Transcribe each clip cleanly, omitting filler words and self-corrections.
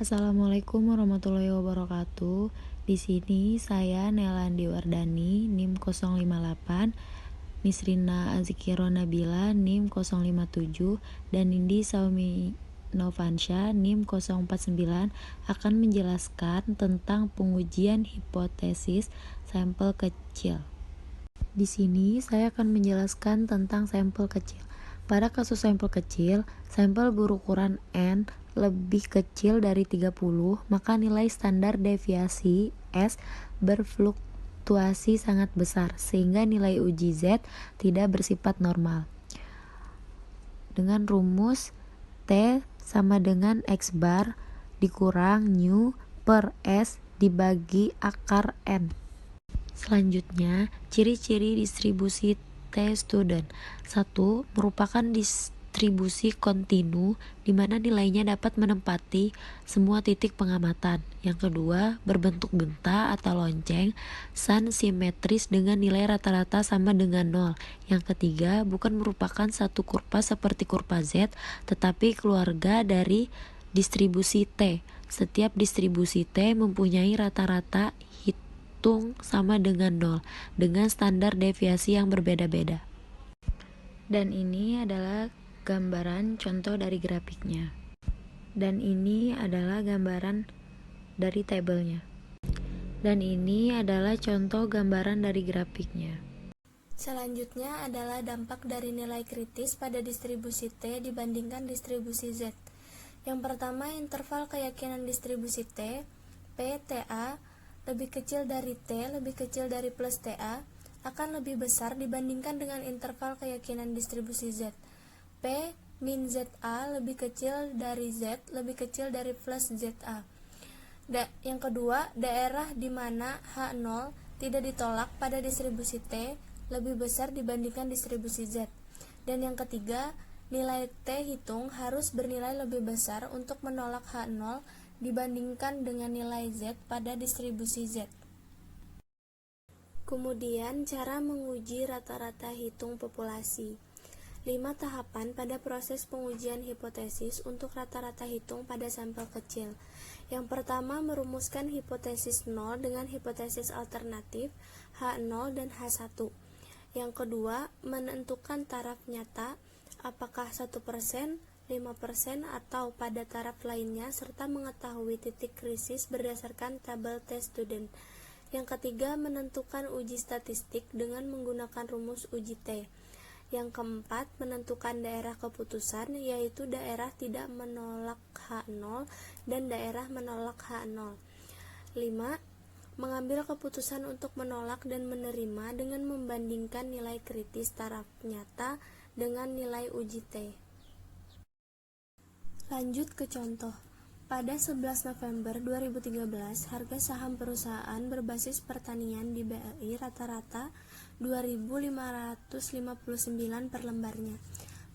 Assalamualaikum warahmatullahi wabarakatuh. Di sini saya Nelandi Wardani, NIM 058, Misrina Azikiro Nabila, NIM 057, dan Nindi Saumi Novansyah, NIM 049 akan menjelaskan tentang pengujian hipotesis sampel kecil. Di sini saya akan menjelaskan tentang sampel kecil. Pada kasus sampel kecil, sampel berukuran N lebih kecil dari 30, maka nilai standar deviasi S berfluktuasi sangat besar, sehingga nilai uji Z tidak bersifat normal. Dengan rumus T sama dengan X bar dikurang nu per S dibagi akar N. Selanjutnya, ciri-ciri distribusi T-student. 1. Merupakan distribusi kontinu di mana nilainya dapat menempati semua titik pengamatan. Yang kedua, berbentuk genta atau lonceng, sun simetris dengan nilai rata-rata sama dengan 0. Yang ketiga, bukan merupakan satu kurva seperti kurva Z, tetapi keluarga dari distribusi T. Setiap distribusi T mempunyai rata-rata sama dengan 0 dengan standar deviasi yang berbeda-beda. Dan ini adalah gambaran contoh dari grafiknya. Dan ini adalah gambaran dari tabelnya. Dan ini adalah contoh gambaran dari grafiknya. Selanjutnya adalah dampak dari nilai kritis pada distribusi T dibandingkan distribusi Z. Yang pertama, interval keyakinan distribusi T, PTA, lebih kecil dari T lebih kecil dari plus TA akan lebih besar dibandingkan dengan interval keyakinan distribusi Z. P min ZA lebih kecil dari Z lebih kecil dari plus ZA. Yang kedua, daerah di mana H0 tidak ditolak pada distribusi T lebih besar dibandingkan distribusi Z. Dan yang ketiga, nilai T hitung harus bernilai lebih besar untuk menolak H0 dibandingkan dengan nilai Z pada distribusi Z. Kemudian, cara menguji rata-rata hitung populasi. 5 tahapan pada proses pengujian hipotesis untuk rata-rata hitung pada sampel kecil. Yang pertama, merumuskan hipotesis 0 dengan hipotesis alternatif H0 dan H1. Yang kedua, menentukan taraf nyata apakah 1%, 5% atau pada taraf lainnya serta mengetahui titik krisis berdasarkan tabel T-student. Yang ketiga, menentukan uji statistik dengan menggunakan rumus uji T. Yang keempat, menentukan daerah keputusan, yaitu daerah tidak menolak H0 dan daerah menolak H0. 5. Mengambil keputusan untuk menolak dan menerima dengan membandingkan nilai kritis taraf nyata dengan nilai uji T. Lanjut ke contoh. Pada 11 November 2013, harga saham perusahaan berbasis pertanian di BRI rata-rata 2.559 per lembarnya.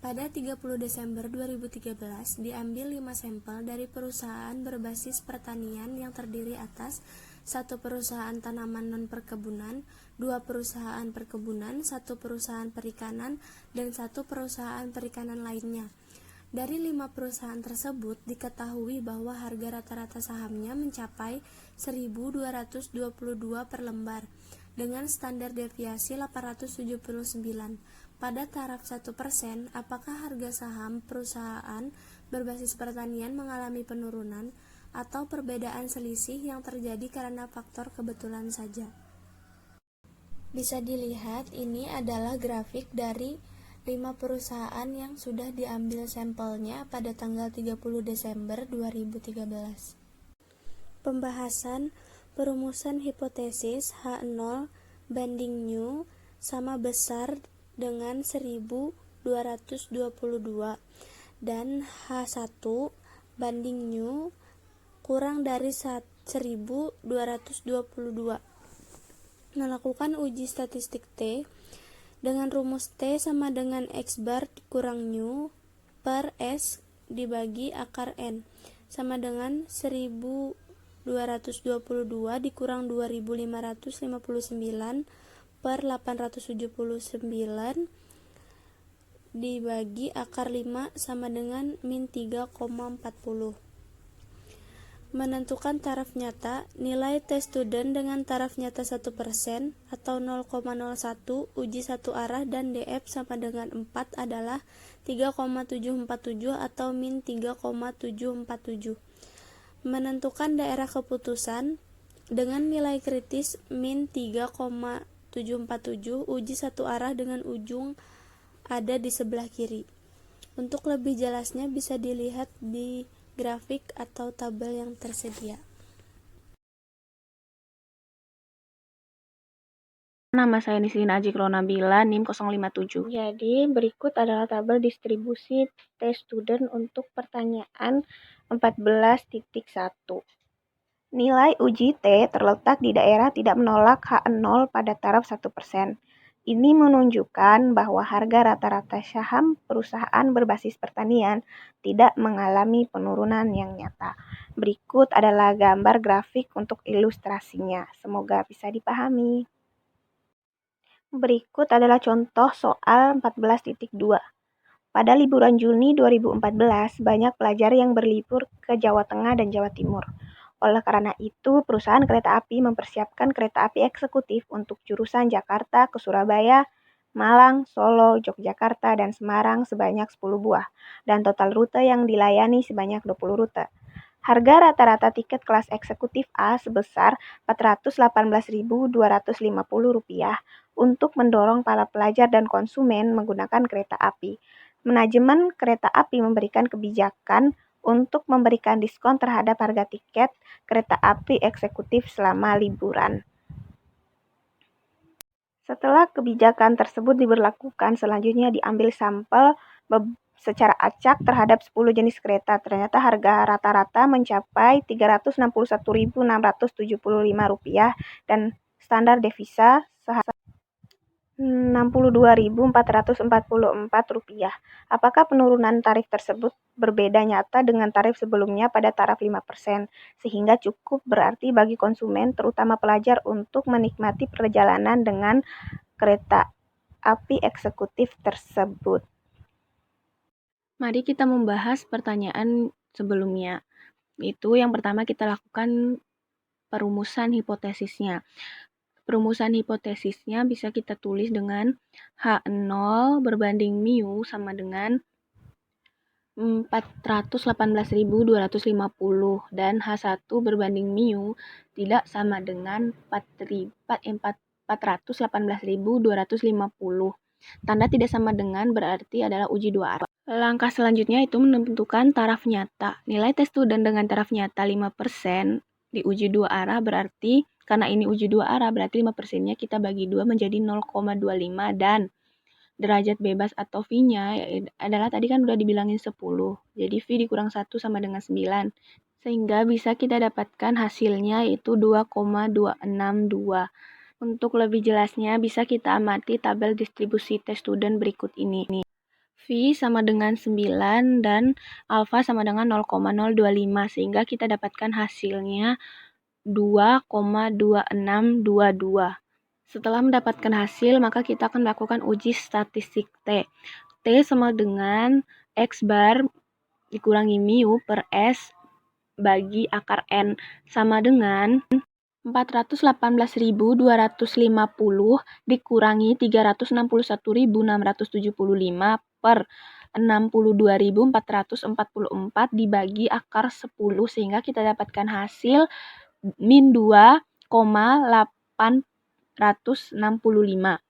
Pada 30 Desember 2013, diambil 5 sampel dari perusahaan berbasis pertanian yang terdiri atas 1 perusahaan tanaman non-perkebunan, 2 perusahaan perkebunan, 1 perusahaan perikanan, dan 1 perusahaan perikanan lainnya. Dari 5 perusahaan tersebut diketahui bahwa harga rata-rata sahamnya mencapai 1.222 per lembar dengan standar deviasi 879. Pada taraf 1%, apakah harga saham perusahaan berbasis pertanian mengalami penurunan atau perbedaan selisih yang terjadi karena faktor kebetulan saja? Bisa dilihat, ini adalah grafik dari 5 perusahaan yang sudah diambil sampelnya pada tanggal 30 Desember 2013. Pembahasan perumusan hipotesis H0 banding nu sama besar dengan 1.222 dan H1 banding nu kurang dari 1.222. Melakukan uji statistik T dengan rumus T sama dengan X bar kurang nu per S dibagi akar N sama dengan 1.222 dikurang 2.559 per 879 dibagi akar 5 sama dengan min 3,40. Menentukan taraf nyata, nilai tes student dengan taraf nyata 1% atau 0,01, uji satu arah dan DF sama dengan 4 adalah 3,747 atau min 3,747. Menentukan daerah keputusan dengan nilai kritis min 3,747, uji satu arah dengan ujung ada di sebelah kiri. Untuk lebih jelasnya bisa dilihat di grafik atau tabel yang tersedia. Nama saya Nislina Ajikro Nabila, NIM 057. Jadi, berikut adalah tabel distribusi tes student untuk pertanyaan 14.1. Nilai uji T terletak di daerah tidak menolak H0 pada taraf 1%. Ini menunjukkan bahwa harga rata-rata saham perusahaan berbasis pertanian tidak mengalami penurunan yang nyata. Berikut adalah gambar grafik untuk ilustrasinya. Semoga bisa dipahami. Berikut adalah contoh soal 14.2. Pada liburan Juni 2014, banyak pelajar yang berlibur ke Jawa Tengah dan Jawa Timur. Oleh karena itu, perusahaan kereta api mempersiapkan kereta api eksekutif untuk jurusan Jakarta ke Surabaya, Malang, Solo, Yogyakarta, dan Semarang sebanyak 10 buah, dan total rute yang dilayani sebanyak 20 rute. Harga rata-rata tiket kelas eksekutif A sebesar Rp418.250 untuk mendorong para pelajar dan konsumen menggunakan kereta api. Manajemen kereta api memberikan kebijakan untuk memberikan diskon terhadap harga tiket kereta api eksekutif selama liburan. Setelah kebijakan tersebut diberlakukan, selanjutnya diambil sampel secara acak terhadap 10 jenis kereta. Ternyata harga rata-rata mencapai Rp361.675 dan standar devisa Rp62.444. Apakah penurunan tarif tersebut berbeda nyata dengan tarif sebelumnya pada taraf 5%, sehingga cukup berarti bagi konsumen, terutama pelajar, untuk menikmati perjalanan dengan kereta api eksekutif tersebut. Mari kita membahas pertanyaan sebelumnya. Itu yang pertama kita lakukan perumusan hipotesisnya. Perumusan hipotesisnya bisa kita tulis dengan H0 berbanding mu sama dengan 418.250 dan H1 berbanding mu tidak sama dengan 418.250. Tanda tidak sama dengan berarti adalah uji dua arah. Langkah selanjutnya itu menentukan taraf nyata. Nilai tes student dengan taraf nyata 5% di uji dua arah berarti, karena ini uji dua arah berarti 5%-nya kita bagi 2 menjadi 0,25 dan derajat bebas atau V-nya adalah tadi kan udah dibilangin 10. Jadi V dikurang 1 sama dengan 9. Sehingga bisa kita dapatkan hasilnya yaitu 2,262. Untuk lebih jelasnya bisa kita amati tabel distribusi tes student berikut ini. V sama dengan 9 dan alfa sama dengan 0,025 sehingga kita dapatkan hasilnya 2,2622. Setelah mendapatkan hasil, maka kita akan melakukan uji statistik T. T sama dengan X bar dikurangi mu per S bagi akar N sama dengan 418.250 dikurangi 361.675 per 62.444 dibagi akar 10 sehingga kita dapatkan hasil min 2,865.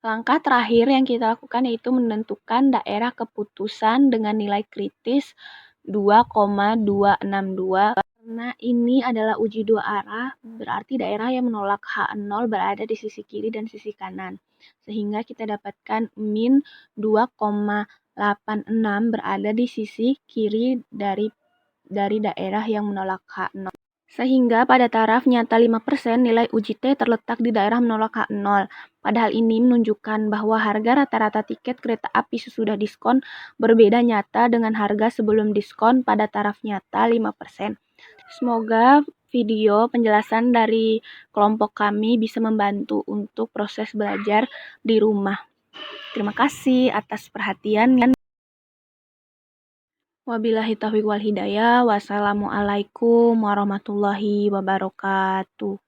Langkah terakhir yang kita lakukan yaitu menentukan daerah keputusan dengan nilai kritis 2,262. Karena ini adalah uji dua arah, berarti daerah yang menolak H0 berada di sisi kiri dan sisi kanan. Sehingga kita dapatkan min 2,86 berada di sisi kiri dari daerah yang menolak H0. Sehingga pada taraf nyata 5% nilai uji T terletak di daerah menolak H0. Padahal ini menunjukkan bahwa harga rata-rata tiket kereta api sesudah diskon berbeda nyata dengan harga sebelum diskon pada taraf nyata 5%. Semoga video penjelasan dari kelompok kami bisa membantu untuk proses belajar di rumah. Terima kasih atas perhatian. Wabillahi taufiq wal hidayah. Wassalamualaikum warahmatullahi wabarakatuh.